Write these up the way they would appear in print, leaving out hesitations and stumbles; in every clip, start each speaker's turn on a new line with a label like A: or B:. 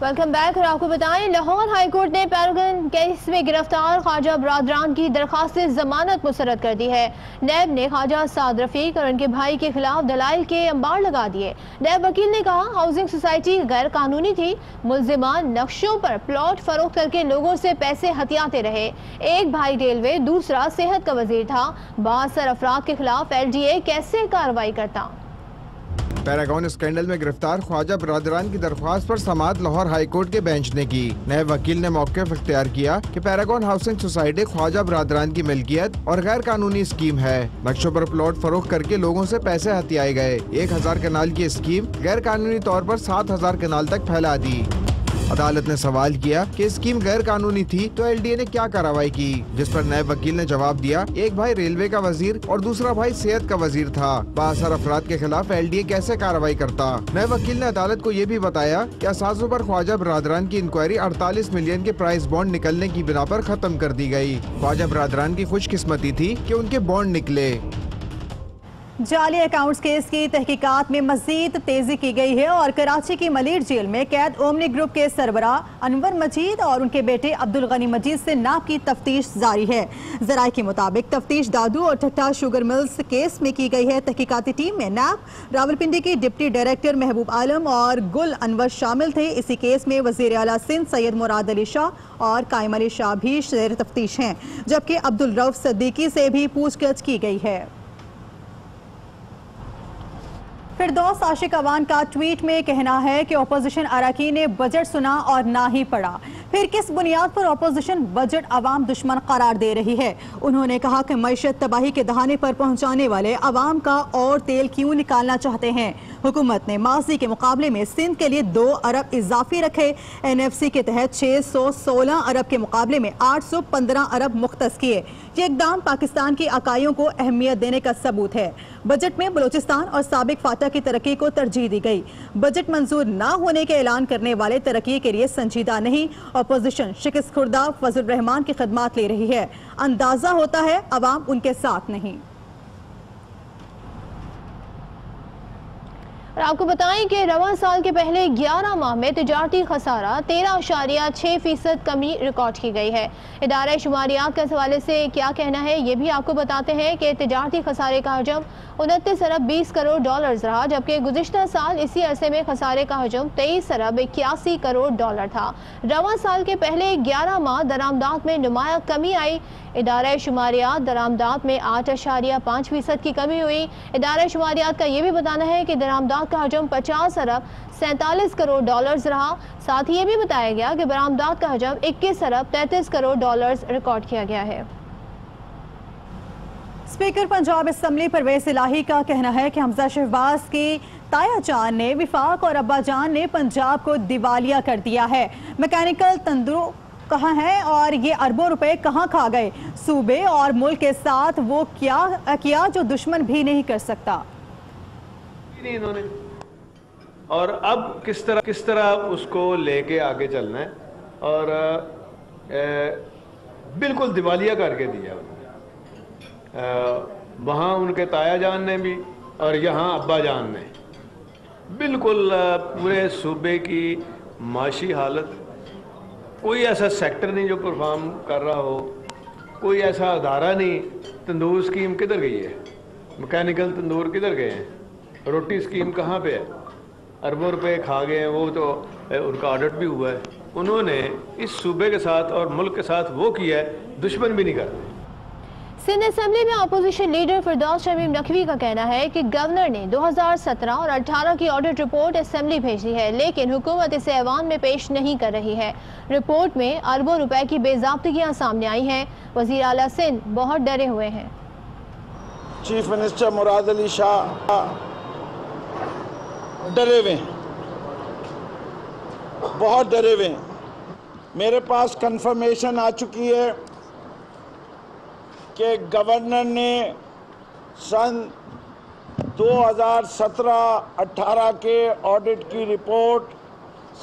A: Welcome back. اور آپ کو بتائیں، لاہور ہائی کورٹ نے پیراگن کیس میں گرفتار خواجہ برادران کی درخواست ضمانت مسترد کر دی ہے۔ نیب نے خواجہ سعد رفیق اور ان کے بھائی کے خلاف دلائل کے انبار لگا دیے۔ نیب وکیل نے کہا ہاؤسنگ سوسائٹی غیر قانونی تھی، ملزمان نقشوں پر پلاٹ فروخت کر کے لوگوں سے پیسے ہتھیاتے رہے۔ ایک بھائی ریلوے، دوسرا صحت کا وزیر تھا۔ بااثر افراد کے خلاف LDA کیسے کارروائی کرتا؟
B: پیراگون اسکینڈل میں گرفتار خواجہ برادران کی درخواست پر سماعت لاہور ہائی کورٹ کے بینچ نے کی۔ نیب وکیل نے موقف اختیار کیا کہ پیراگون ہاؤسنگ سوسائٹی خواجہ برادران کی ملکیت اور غیر قانونی اسکیم ہے۔ نقشوں پر پلاٹ فروخت کر کے لوگوں سے پیسے ہتھیائے گئے۔ 1000 کنال کی اسکیم غیر قانونی طور پر 7000 کنال تک پھیلا دی۔ عدالت نے سوال کیا کہ اسکیم غیر قانونی تھی تو LDA نے کیا کارروائی کی، جس پر نیب وکیل نے جواب دیا ایک بھائی ریلوے کا وزیر اور دوسرا بھائی صحت کا وزیر تھا۔ بااثر افراد کے خلاف LDA کیسے کارروائی کرتا؟ نیب وکیل نے عدالت کو یہ بھی بتایا کہ اثاثوں پر خواجہ برادران کی انکوائری 48 ملین کے پرائز بانڈ نکلنے کی بنا پر ختم کر دی گئی۔ خواجہ برادران کی خوش قسمتی تھی کہ ان کے بانڈ نکلے۔
C: جعلی اکاؤنٹس کیس کی تحقیقات میں مزید تیزی کی گئی ہے اور کراچی کی ملیر جیل میں قید اومنی گروپ کے سربراہ انور مجید اور ان کے بیٹے عبدالغنی مجید سے ناب کی تفتیش جاری ہے۔ ذرائع کے مطابق تفتیش دادو اور ٹھٹا شوگر ملز کیس میں کی گئی ہے۔ تحقیقاتی ٹیم میں نیب، راولپنڈی کی ڈپٹی ڈائریکٹر محبوب عالم اور گل انور شامل تھے۔ اسی کیس میں وزیر اعلیٰ سندھ سید مراد علی شاہ اور قائم علی شاہ بھی زیر تفتیش ہیں، جبکہ عبدالرؤف صدیقی سے بھی پوچھ گچھ کی گئی ہے۔ فردوس عاشق اوان کا ٹویٹ میں کہنا ہے کہ اپوزیشن اراکین نے بجٹ سنا اور نہ ہی پڑھا، پھر کس بنیاد پر اپوزیشن بجٹ عوام دشمن قرار دے رہی ہے؟ انہوں نے کہا کہ معیشت تباہی کے دہانے پر پہنچانے والے عوام کا اور تیل کیوں نکالنا چاہتے ہیں؟ حکومت نے ماضی کے مقابلے میں سندھ کے لیے 2 ارب اضافی رکھے، NFC کے تحت 616 ارب کے مقابلے میں 815 ارب مختص کیے۔ یہ اقدام پاکستان کی اکائیوں کو اہمیت دینے کا ثبوت ہے۔ بجٹ میں بلوچستان اور سابق فاتح کی ترقی کو ترجیح دی گئی۔ بجٹ منظور نہ ہونے کے اعلان کرنے والے ترقی کے لیے سنجیدہ نہیں۔ اپوزیشن شکست خوردہ فضل الرحمان کی خدمات لے رہی ہے۔ اندازہ ہوتا ہے عوام ان کے ساتھ نہیں۔
A: اور آپ کو بتائیں کہ رواں سال کے پہلے 11 ماہ میں تجارتی خسارہ 13.6% کمی ریکارڈ کی گئی ہے۔ ادارہ شماریات کے حوالے سے کیا کہنا ہے یہ بھی آپ کو بتاتے ہیں کہ تجارتی خسارے کا حجم 29 ارب 20 کروڑ ڈالر رہا، جبکہ گزشتہ سال اسی عرصے میں خسارے کا حجم 23 ارب 81 کروڑ ڈالر تھا۔ رواں سال کے پہلے 11 ماہ درآمدات میں نمایاں کمی آئی۔ ادارہ شماریات درآمدات میں 8.5% کی کمی ہوئی۔ ادارہ شماریات کا یہ بھی بتانا ہے کہ درآمدات کا حجم 50 ارب 47 کروڑ ڈالرز رہا۔ ساتھ ہی یہ بھی بتایا گیا کہ برآمدات کا حجم 21 ارب 33 کروڑ ڈالرز ریکارڈ کیا گیا ہے۔
C: اسپیکر پنجاب اسمبلی پرویز الہی کا کہنا ہے کہ حمزہ شہباز کی تایا جان نے وفاق اور ابا جان نے پنجاب کو دیوالیہ کر دیا ہے۔ میکینیکل تندروں کہاں ہیں اور یہ اربوں روپے کہاں کھا گئے؟ صوبے اور ملک کے ساتھ وہ کیا جو دشمن بھی نہیں کر سکتا۔
D: انہوں نے اور اب کس طرح اس کو لے کے آگے چلنا ہے، اور بالکل دیوالیہ کر کے دیا۔ وہاں ان کے تایا جان نے بھی اور یہاں ابا جان نے بالکل پورے صوبے کی معاشی حالت، کوئی ایسا سیکٹر نہیں جو پرفارم کر رہا ہو، کوئی ایسا ادارہ نہیں۔ تندور سکیم کدھر گئی ہے؟ میکینیکل تندور کدھر گئے ہیں؟ روٹی سکیم کہاں پہ ہے؟ اربوں روپے کھا گئے ہیں، وہ تو ان کا آڈٹ بھی ہوا ہے۔ انہوں نے اس صوبے کے ساتھ اور ملک کے ساتھ وہ کیا ہے دشمن بھی نہیں کرتے۔
A: سندھ اسمبلی میں اپوزیشن لیڈر فردوس شمیم نقوی کا کہنا ہے کہ گورنر نے 2017 اور 18 کی آڈٹ رپورٹ اسمبلی بھیجی ہے، لیکن حکومت اسے ایوان میں پیش نہیں کر رہی ہے۔ رپورٹ میں اربوں روپے کی بے ضابطگیاں سامنے آئی ہیں۔ وزیر اعلیٰ سندھ بہت ڈرے ہوئے ہیں۔
E: چیف منسٹر مراد علی شاہ ڈرے ہوئے ہیں، بہت ڈرے ہوئے ہیں۔ میرے پاس کنفرمیشن آ چکی ہے کہ گورنر نے سن 2017-18 کے آڈٹ کی رپورٹ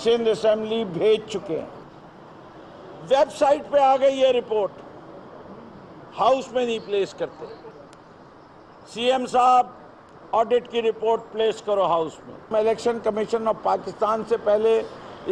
E: سندھ اسمبلی بھیج چکے ہیں۔ ویب سائٹ پہ آ گئی یہ رپورٹ، ہاؤس میں نہیں پلیس کرتے۔ CM صاحب آڈٹ کی رپورٹ پلیس کرو ہاؤس میں۔ الیکشن کمیشن آف پاکستان سے پہلے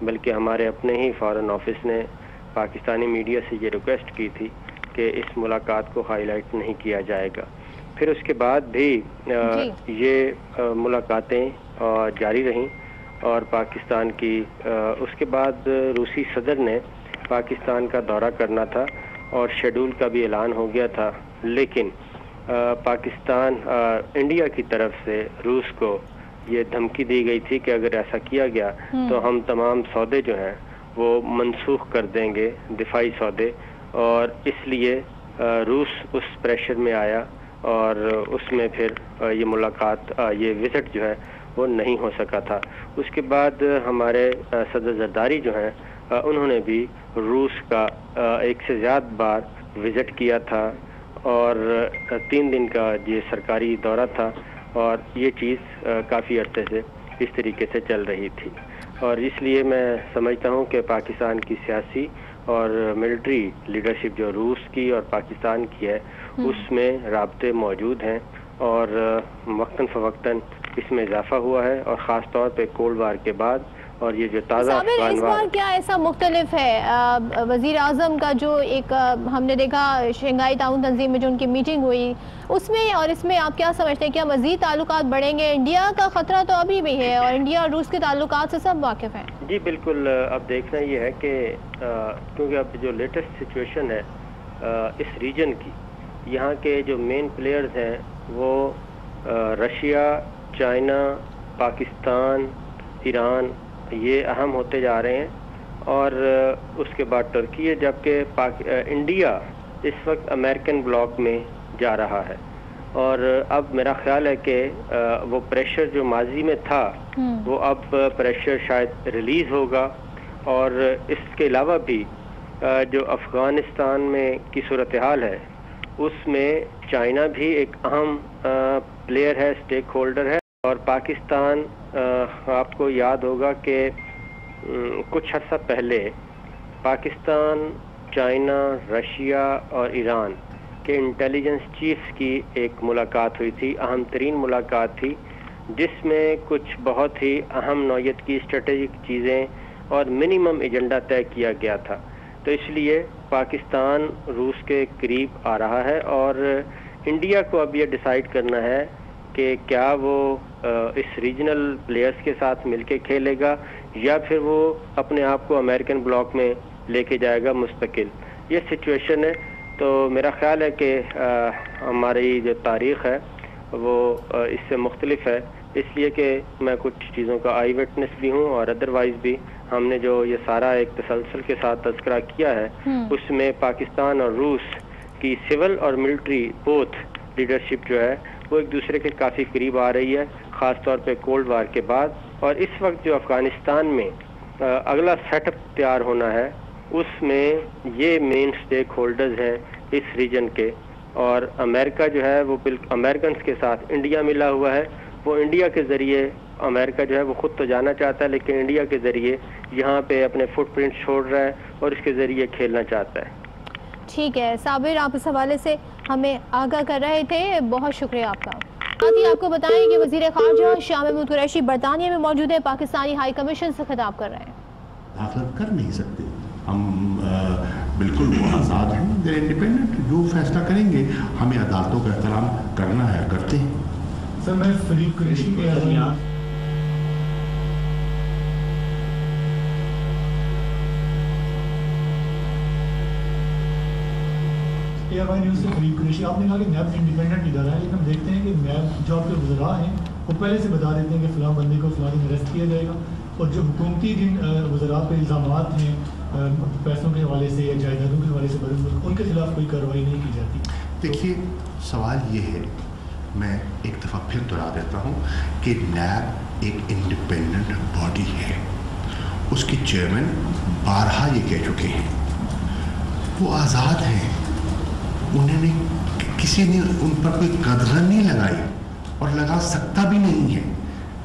F: بلکہ ہمارے اپنے ہی فارن آفس نے پاکستانی میڈیا سے یہ ریکویسٹ کی تھی کہ اس ملاقات کو ہائی لائٹ نہیں کیا جائے گا. پھر اس کے بعد بھی یہ ملاقاتیں جاری رہیں اور پاکستان کی اس کے بعد روسی صدر نے پاکستان کا دورہ کرنا تھا اور شیڈول کا بھی اعلان ہو گیا تھا، لیکن پاکستان انڈیا کی طرف سے روس کو یہ دھمکی دی گئی تھی کہ اگر ایسا کیا گیا تو ہم تمام سودے جو ہیں وہ منسوخ کر دیں گے، دفاعی سودے، اور اس لیے روس اس پریشر میں آیا اور اس میں پھر یہ ملاقات، یہ وزٹ جو ہے وہ نہیں ہو سکا تھا. اس کے بعد ہمارے صدر زرداری جو ہیں انہوں نے بھی روس کا ایک سے زیادہ بار وزٹ کیا تھا اور 3 دن کا یہ سرکاری دورہ تھا، اور یہ چیز کافی عرصے سے اس طریقے سے چل رہی تھی. اور اس لیے میں سمجھتا ہوں کہ پاکستان کی سیاسی اور ملٹری لیڈرشپ جو روس کی اور پاکستان کی ہے اس میں رابطے موجود ہیں، اور وقتاً فوقتاً اس میں اضافہ ہوا ہے، اور خاص طور پہ کولڈ وار کے بعد. اور یہ جو تازہ
A: اس بار کیا ایسا مختلف ہے؟ وزیر اعظم کا جو ایک ہم نے دیکھا شنگھائی تعاون تنظیم میں جو ان کی میٹنگ ہوئی، اس میں اور اس میں آپ کیا سمجھتے ہیں؟ کیا مزید تعلقات بڑھیں گے؟ انڈیا کا خطرہ تو ابھی بھی ہے اور انڈیا اور روس کے تعلقات سے سب واقف ہیں.
F: جی بالکل. اب دیکھنا یہ ہے کہ کیونکہ اب جو لیٹسٹ سچویشن ہے اس ریجن کی، یہاں کے جو مین پلیئرز ہیں وہ رشیا، چائنا، پاکستان، ایران، یہ اہم ہوتے جا رہے ہیں، اور اس کے بعد ترکی ہے، جبکہ انڈیا اس وقت امریکن بلاک میں جا رہا ہے. اور اب میرا خیال ہے کہ وہ پریشر جو ماضی میں تھا وہ اب پریشر شاید ریلیز ہوگا. اور اس کے علاوہ بھی جو افغانستان میں کی صورتحال ہے اس میں چائنا بھی ایک اہم پلیئر ہے، اسٹیک ہولڈر ہے. اور پاکستان، آپ کو یاد ہوگا کہ کچھ عرصہ پہلے پاکستان، چائنا، رشیا اور ایران کے انٹیلیجنس چیفز کی ایک ملاقات ہوئی تھی، اہم ترین ملاقات تھی، جس میں کچھ بہت ہی اہم نوعیت کی اسٹریٹجک چیزیں اور منیمم ایجنڈا طے کیا گیا تھا. تو اس لیے پاکستان روس کے قریب آ رہا ہے، اور انڈیا کو اب یہ ڈیسائیڈ کرنا ہے کہ کیا وہ اس ریجنل پلیئرز کے ساتھ مل کے کھیلے گا یا پھر وہ اپنے آپ کو امریکن بلاک میں لے کے جائے گا مستقل. یہ سچویشن ہے. تو میرا خیال ہے کہ ہماری جو تاریخ ہے وہ اس سے مختلف ہے، اس لیے کہ میں کچھ چیزوں کا آئی وٹنس بھی ہوں، اور ادروائز بھی ہم نے جو یہ سارا ایک تسلسل کے ساتھ تذکرہ کیا ہے اس میں پاکستان اور روس کی سول اور ملٹری بوتھ لیڈرشپ جو ہے وہ ایک دوسرے کے کافی قریب آ رہی ہے، خاص طور پہ کولڈ وار کے بعد. اور اس وقت جو افغانستان میں اگلا سیٹ اپ تیار ہونا ہے اس میں یہ مین سٹیک ہولڈرز ہیں اس ریجن کے. اور امریکہ جو ہے وہ امریکنز کے ساتھ انڈیا ملا ہوا ہے. وہ انڈیا کے ذریعے امریکہ جو ہے وہ خود تو جانا چاہتا ہے، لیکن انڈیا کے ذریعے یہاں پہ اپنے فٹ پرنٹ چھوڑ رہا ہے اور اس کے ذریعے کھیلنا چاہتا ہے.
A: ٹھیک ہے صابر، آپ اس حوالے سے ہمیں آگاہ کر رہے تھے، بہت شکریہ آپ کا. ساتھ ہی آپ کو بتائیں کہ وزیر خارجہ شاہ محمود قریشی برطانیہ میں موجود ہے، پاکستانی ہائی کمیشن سے خطاب کر رہے ہیں.
G: داخلت کر نہیں سکتے ہم، بالکل وہ آزاد ہیں، دیر انڈیپینڈنٹ، جو فیصلہ کریں گے. ہمیں عدالتوں کا احترام کرنا ہے، کرتے ہیں.
H: سر میں فریق قریشی کے AFI نیوز سے فریق قریشی. آپ نے کہا کہ نیب انڈیپینڈنٹ ادارہ ہے، لیکن ہم دیکھتے ہیں کہ نیب جو آپ کے وزراء ہیں وہ پہلے سے بتا دیتے ہیں کہ فلاں بندے کو فلاں دن اریسٹ کیا جائے گا، اور جو حکومتی جن وزراء پہ الزامات ہیں پیسوں کے حوالے سے یا جائیدادوں کے حوالے سے ان کے خلاف کوئی کارروائی نہیں کی جاتی.
G: دیکھیے سوال یہ ہے، میں ایک دفعہ پھر دہرا دیتا ہوں کہ نیب ایک انڈیپینڈنٹ باڈی ہے. اس کے چیئرمین بارہا یہ کہہ چکے ہیں وہ آزاد ہیں. انہوں نے کسی نے ان پر کوئی قدغن نہیں لگائی اور لگا سکتا بھی نہیں ہے.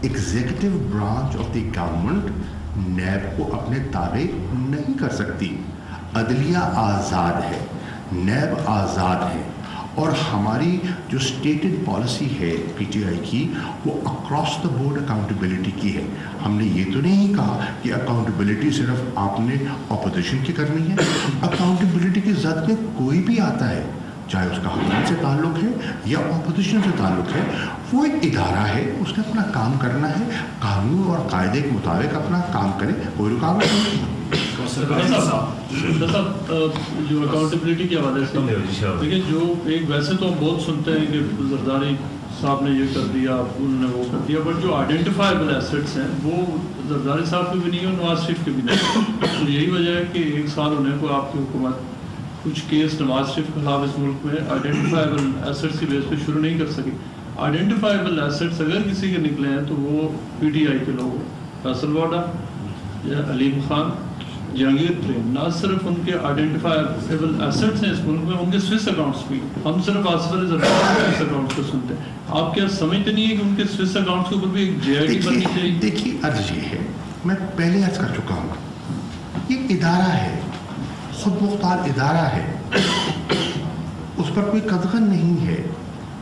G: Executive branch of the government NAB کو اپنے تابع نہیں کر سکتی. عدلیہ آزاد ہے، نیب آزاد ہے، اور ہماری جو اسٹیٹڈ پالیسی ہے پی ٹی آئی کی وہ اکراس دا بورڈ اکاؤنٹیبلٹی کی ہے. ہم نے یہ تو نہیں کہا کہ اکاؤنٹیبلٹی صرف آپ نے اپوزیشن کی کرنی ہے. اکاؤنٹیبلٹی کی زد میں کوئی بھی آتا ہے, چاہے اس کا حکومت سے تعلق ہے یا اپوزیشن سے تعلق ہے, وہ ایک ادارہ ہے, اس نے اپنا کام کرنا ہے, قانون اور قاعدے کے مطابق اپنا کام کرے, کوئی رکاوٹ نہیں.
I: جو اکاؤنٹیبلٹی کے حوالے سے دیکھیں, جو ایک ویسے تو ہم بہت سنتے ہیں کہ زرداری صاحب نے یہ کر دیا, انہوں نے وہ کر دیا, بٹ جو آئیڈینٹیفائبل ایسٹس ہیں وہ زرداری صاحب کے بھی نہیں اور نواز شریف کے بھی نہیں. تو یہی وجہ ہے کہ 1 سال ہونے کو آپ کی حکومت کچھ کیس نواز شریف کے خلاف اس ملک میں آئیڈینٹیفائبل ایسٹس کی بیس پہ شروع نہیں کر سکی. آئیڈینٹیفائبل ایسٹس اگر کسی کے نکلے ہیں تو وہ پی ٹی آئی کے لوگ, فیصل واڈا یا علیم خان, جہانگیر ترین, نہ صرف ان کے آئیڈینٹیفائبل ایسٹس ہیں اس ملک میں, ان کے سوئس اکاؤنٹس بھی. ہم صرف آصف علی زرداری کے سوئس اکاؤنٹس کو سنتے ہیں. آپ کیا سمجھتے نہیں ہیں کہ ان کے سوئس اکاؤنٹس کے اوپر بھی ایک جے آئی ٹی بننی چاہیے؟
G: دیکھیے عرض یہ ہے, میں پہلے عرض کر چکا ہوں, یہ ادارہ ہے, خود مختار ادارہ ہے, اس پر کوئی قدغن نہیں ہے,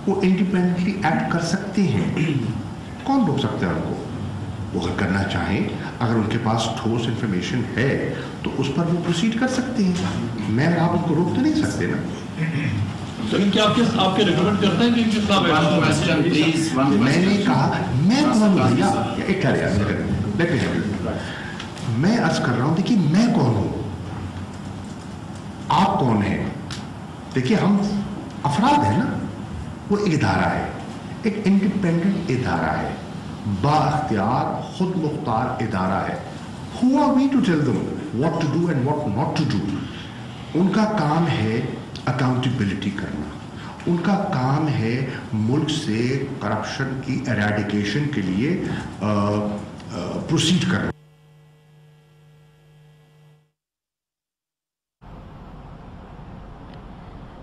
G: وہ انڈیپینڈنٹلی ایکٹ کر سکتے ہیں. کون روک سکتا ہے ان کو؟ وہ اگر کرنا چاہیں, اگر ان کے پاس ٹھوس انفارمیشن ہے تو اس پر وہ پروسیڈ کر سکتے ہیں. میں آپ ان کو روک تو نہیں سکتے نا.
I: لیکن کیا آپ کے ریکمنڈ کرتے ہیں کہ ان کے خلاف
G: میں نے کہا میں کون ہوں بھیا, ایک میں عرض کر رہا ہوں, دیکھیے میں کون ہوں, آپ کون ہیں. دیکھیے ہم افراد ہیں نا, وہ ادارہ ہے, ایک انڈیپینڈنٹ ادارہ ہے, با اختیار خود مختار ادارہ ہے. Who are we to tell them what to do and what not to do? ان کا کام ہے اکاؤنٹیبلٹی کرنا, ان کا کام ہے ملک سے کرپشن کی ایریڈیکیشن کے لیے پروسیڈ کرنا.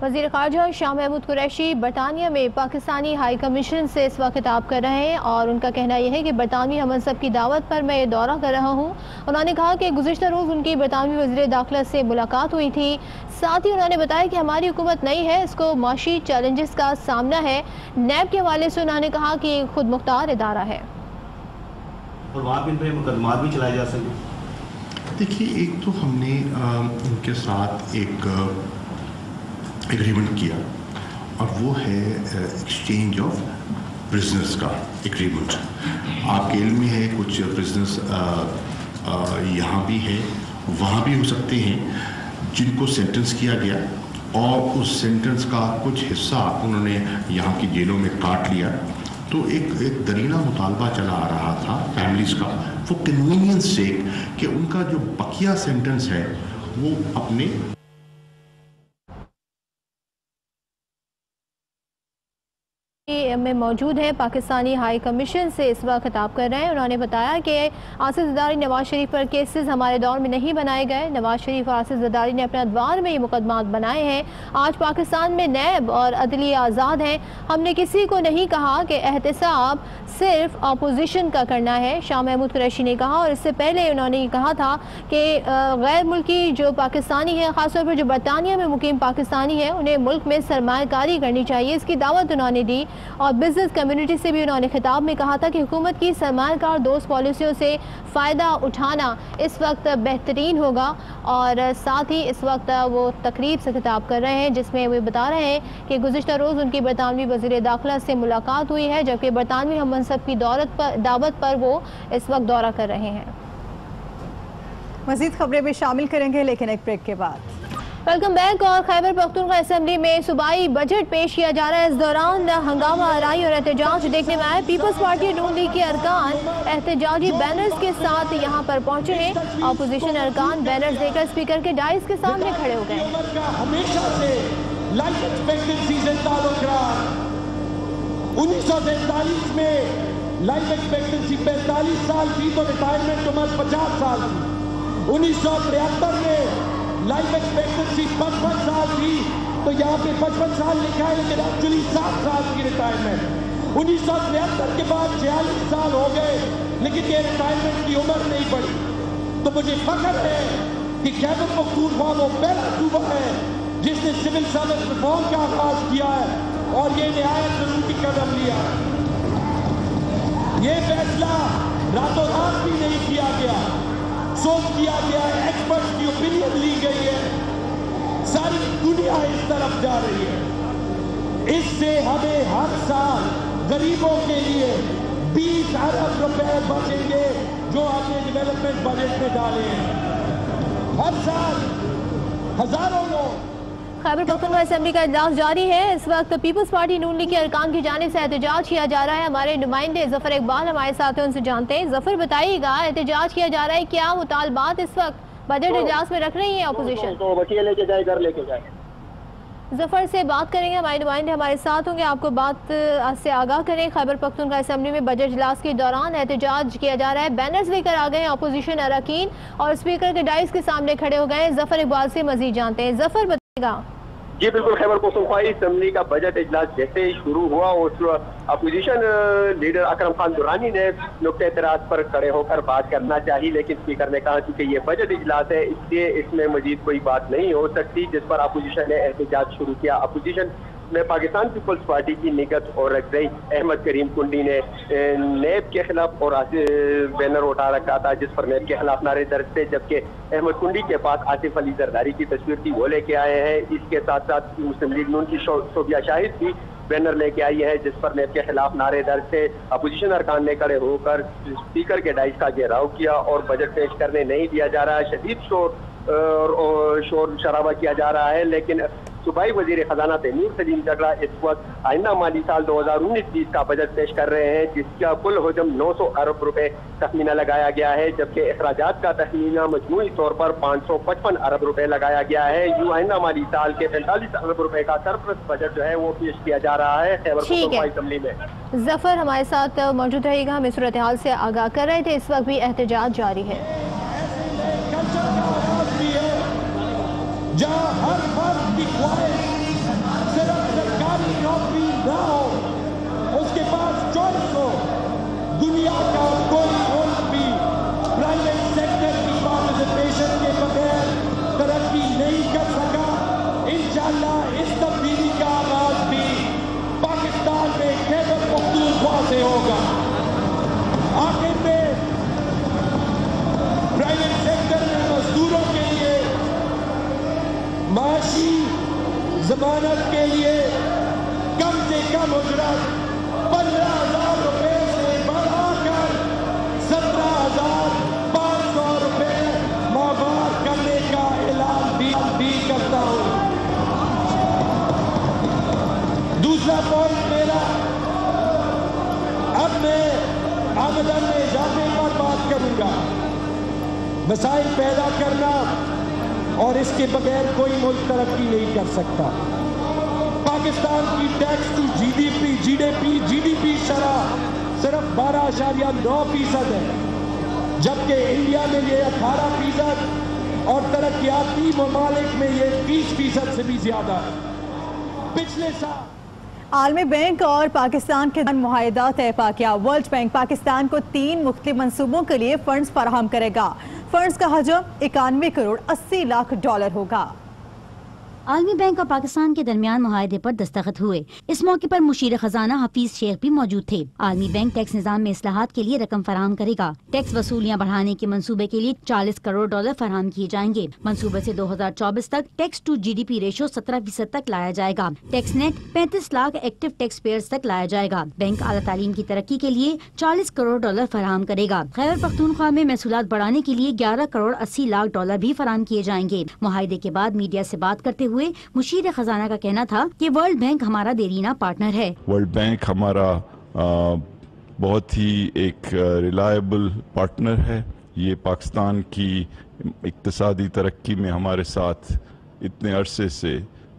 A: وزیر خارجہ شاہ محمود قریشی برطانیہ میں پاکستانی ہائی کمیشن سے اس وقت خطاب کر رہے ہیں, اور ان کا کہنا یہ ہے کہ برطانوی ہم منصب کی دعوت پر میں یہ دورہ کر رہا ہوں. انہوں نے کہا کہ گزشتہ روز ان کی برطانوی وزیر داخلہ سے ملاقات ہوئی تھی. ساتھ ہی انہوں نے بتایا کہ ہماری حکومت نئی ہے, اس کو معاشی چیلنجز کا سامنا ہے. نیب کے حوالے سے انہوں نے کہا کہ یہ خود مختار ادارہ ہے
J: اور وہاں پہ ان پہ مقدمات بھی چلائے جا سکیں.
G: دیکھیے, ایک تو ہم نے ان کے ساتھ ایک ایگریمنٹ کیا, اور وہ ہے ایکسچینج آف پرزنرز کا ایگریمنٹ. آپ کے علم میں ہے کچھ پرزنرز یہاں بھی ہے, وہاں بھی ہو سکتے ہیں, جن کو سینٹنس کیا گیا اور اس سینٹنس کا کچھ حصہ انہوں نے یہاں کی جیلوں میں کاٹ لیا. تو ایک درینہ مطالبہ چلا آ رہا تھا فیملیز کا, وہ کنوینئنس سے کہ ان کا جو بقیہ سینٹنس ہے وہ اپنے
A: میں موجود ہیں. پاکستانی ہائی کمیشن سے اس وقت خطاب کر رہے ہیں. انہوں نے بتایا کہ آصف زرداری نواز شریف پر کیسز ہمارے دور میں نہیں بنائے گئے. نواز شریف اور آصف زرداری نے اپنے ادوار میں یہ مقدمات بنائے ہیں. آج پاکستان میں نیب اور عدلیہ آزاد ہیں. ہم نے کسی کو نہیں کہا کہ احتساب صرف اپوزیشن کا کرنا ہے, شاہ محمود قریشی نے کہا. اور اس سے پہلے انہوں نے یہ کہا تھا کہ غیر ملکی جو پاکستانی ہیں, خاص طور پر جو برطانیہ میں مقیم پاکستانی ہیں, انہیں ملک میں سرمایہ کاری کرنی چاہیے. اس کی دعوت انہوں نے دی. اور بزنس کمیونٹی سے بھی انہوں نے خطاب میں کہا تھا کہ حکومت کی سرمایہ کار دوست پالیسیوں سے فائدہ اٹھانا اس وقت بہترین ہوگا. اور ساتھ ہی اس وقت وہ تقریب سے خطاب کر رہے ہیں جس میں وہ بتا رہے ہیں کہ گزشتہ روز ان کی برطانوی وزیر داخلہ سے ملاقات ہوئی ہے, جبکہ برطانوی ہم منصب کی دعوت پر وہ اس وقت دورہ کر رہے ہیں.
C: مزید خبریں بھی شامل کریں گے لیکن ایک بریک کے بعد.
A: Welcome back. اور خیبر پختونخوا اسمبلی میں صوبائی بجٹ پیش کیا جا رہا ہے. اس دوران ہنگامہ آرائی اور احتجاج دیکھنے میں آئے. پیپلز پارٹی نون لیگ کے ارکان احتجاجی بینرز کے ساتھ یہاں پر پہنچے ہیں. اپوزیشن ارکان بینرز دے کر اسپیکر کے ڈائز کے سامنے کھڑے ہو گئے.
K: ہمیشہ سے لائف ایکسپیکٹنسی سے تعلق رہا. 1947 میں لائف ایکسپیکٹنسی 45 سال تھی تو ریٹائرمنٹ عمر 50 سال تھی. 1973 میں لائف ایکسپیکٹنسی 55 سال تھی تو یہاں پہ 55 سال لکھا ہے لیکن ایکچولی 7 سال کی ریٹائرمنٹ. 1973 کے بعد 46 سال ہو گئے لیکن یہ ریٹائرمنٹ کی عمر نہیں بڑھی. تو مجھے فخر ہے کہ خیبر پختونخوا وہ پہلا صوبہ ہے جس نے سول سروس ریفارم کا آغاز کیا ہے اور یہ نہایت ضروری قدم لیا ہے. یہ فیصلہ راتوں رات بھی نہیں کیا گیا, سوچ کیا گیا ہے, ایکسپرٹس کی اوپینین لی گئی ہے. ساری دنیا اس طرف جا رہی ہے. اس سے ہمیں ہر سال غریبوں کے لیے 20 ارب روپے بچیں گے جو ہم نے ڈیولپمنٹ بجٹ میں ڈالے ہیں. ہر سال ہزاروں لوگ.
A: خیبر پختونخوا اسمبلی کا اجلاس جاری ہے. اس وقت پیپلز پارٹی نون لیگ کے ارکان کی جانب سے احتجاج کیا جا رہا ہے. ہمارے نمائندے ظفر اقبال ہمارے ساتھ ہیں, ان سے جانتے ہیں. ظفر بتائیے گا, احتجاج کیا جا رہا ہے, کیا مطالبات اس وقت بجٹ اجلاس میں رکھ رہی ہے اپوزیشن؟
L: تو بچیے لے کے جائے, گھر لے کے جائے.
A: ظفر سے بات کریں گے, ہمارے نمائندے ہمارے ساتھ ہوں گے, آپ کو بات سے آگاہ کریں. خیبر پختونخوا اسمبلی میں بجٹ اجلاس کے دوران احتجاج کیا جا رہا ہے. بینرز لے کر آ گئے ہیں اپوزیشن اراکین اور اسپیکر کے ڈائس کے سامنے کھڑے ہو گئے ہیں. ظفر اقبال سے مزید جانتے ہیں. ظفر بتائیے گا.
L: جی بالکل, خیبر پختونخوا اسمبلی کا بجٹ اجلاس جیسے ہی شروع ہوا, اس اپوزیشن لیڈر اکرم خان درانی نے نقطہ اعتراض پر کھڑے ہو کر بات کرنا چاہی, لیکن اسپیکر نے کہا کہ یہ بجٹ اجلاس ہے, اس لیے اس میں مزید کوئی بات نہیں ہو سکتی, جس پر اپوزیشن نے احتجاج شروع کیا. اپوزیشن میں پاکستان پیپلز پارٹی کی نگت اور رکزئی احمد کریم کنڈی نے نیب کے خلاف اور بینر اٹھا رکھا تھا, جس پر نیب کے خلاف نعرے درج تھے, جبکہ احمد کنڈی کے پاس آصف علی زرداری کی تصویر تھی, وہ لے کے آئے ہیں. اس کے ساتھ ساتھ مسلم لیگ نون کی صوبیہ شاہد بھی بینر لے کے آئی ہے, جس پر نیب کے خلاف نعرے درج تھے. اپوزیشن ارکان نے کھڑے ہو کر اسپیکر کے ڈائس کا گھیراؤ کیا اور بجٹ پیش کرنے نہیں دیا جا رہا. شدید شور شرابہ کیا جا رہا ہے, لیکن صوبائی وزیر خزانہ تیمور سلیم جگڑا اس وقت آئندہ مالی سال 2019-20 کا بجٹ پیش کر رہے ہیں, جس کا کل حجم 900 ارب روپے تخمینہ لگایا گیا ہے, جبکہ اخراجات کا تخمینہ مجموعی طور پر 555 ارب روپے لگایا گیا ہے. یوں آئندہ مالی سال کے 45 ارب روپے کا سرپلس بجٹ جو ہے وہ پیش کیا جا رہا ہے خیبر پختونخوا اسمبلی میں.
A: ظفر ہمارے ساتھ موجود رہے گا, ہمیں صورتحال سے آگاہ کر رہے تھے. اس وقت بھی احتجاج جاری ہے.
K: جہاں ہر فرد کی خواہش صرف سرکاری نوکری نہ ہو, اس کے پاس چوائس ہو. دنیا کا کوئی ملک بھی پرائیویٹ سیکٹر کی پارٹیسپیشن کے بغیر ترقی نہیں کر سکا. انشاءاللہ اس تبدیلی کا آغاز بھی پاکستان میں خیبر پختونخوا سے ہوگا. آخر میں پرائیویٹ سیکٹر میں مزدوروں کے لیے معاشی ضمانت کے لیے کم سے کم اجرت 15,000 روپے سے بڑھا کر 17,500 روپے ماہوار کرنے کا اعلان بھی کرتا ہوں. دوسرا پوائنٹ میرا, اب میں آمدن میں اضافے پر بات کروں گا. مسائل پیدا کرنا اور اس کے بغیر کوئی ملک ترقی نہیں کر سکتا. پاکستان کی tax to G D P شرح صرف 12.9% ہے, جبکہ انڈیا میں یہ 18% اور ترقیاتی ممالک میں یہ 20% سے بھی زیادہ ہے. پچھلے سال
C: عالمی بینک اور پاکستان کے معاہدہ طے پا کیا. ورلڈ بینک پاکستان کو 3 مختلف منصوبوں کے لیے فنڈز فراہم کرے گا. فنڈز کا حجم 91 کروڑ 80 لاکھ ڈالر ہوگا.
M: عالمی بینک اور پاکستان کے درمیان معاہدے پر دستخط ہوئے. اس موقع پر مشیر خزانہ حفیظ شیخ بھی موجود تھے. عالمی بینک ٹیکس نظام میں اصلاحات کے لیے رقم فراہم کرے گا. ٹیکس وصولیاں بڑھانے کے منصوبے کے لیے 40 کروڑ ڈالر فراہم کیے جائیں گے. منصوبے سے 2024 تک ٹیکس ٹو جی ڈی پی ریشو 17% تک لایا جائے گا. Tax net 35 lakh active tax payers تک لایا جائے گا. بینک اعلیٰ تعلیم کی ترقی کے لیے 40 کروڑ ڈالر فراہم کرے گا. خیبر پختونخوا میں محصولات بڑھانے کے لیے 11 کروڑ 80 لاکھ ڈالر بھی فراہم کیے جائیں گے. معاہدے کے بعد میڈیا سے بات کرتے ہوئے مشیر خزانہ کا کہنا تھا کہ ورلڈ بینک ہمارا دیرینہ پارٹنر ہے.
N: ورلڈ بینک ہمارا بہت ہی ایک ریلائبل پارٹنر ہے. یہ پاکستان کی اقتصادی ترقی میں ہمارے ساتھ اتنے عرصے سے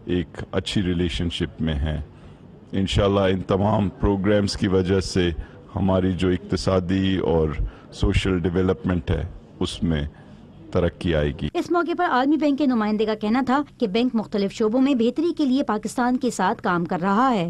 N: ایک اچھی ریلیشن شپ میں ہے. انشاءاللہ ان تمام پروگرامز کی وجہ سے ہماری جو اقتصادی اور سوشل ڈیولپمنٹ ہے اس میں ترقی آئے گی.
M: اس موقع پر عالمی بینک کے نمائندے کا کہنا تھا کہ بینک مختلف شعبوں میں بہتری کے لیے پاکستان کے ساتھ کام کر رہا ہے.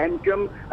O: MQM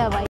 A: ARY।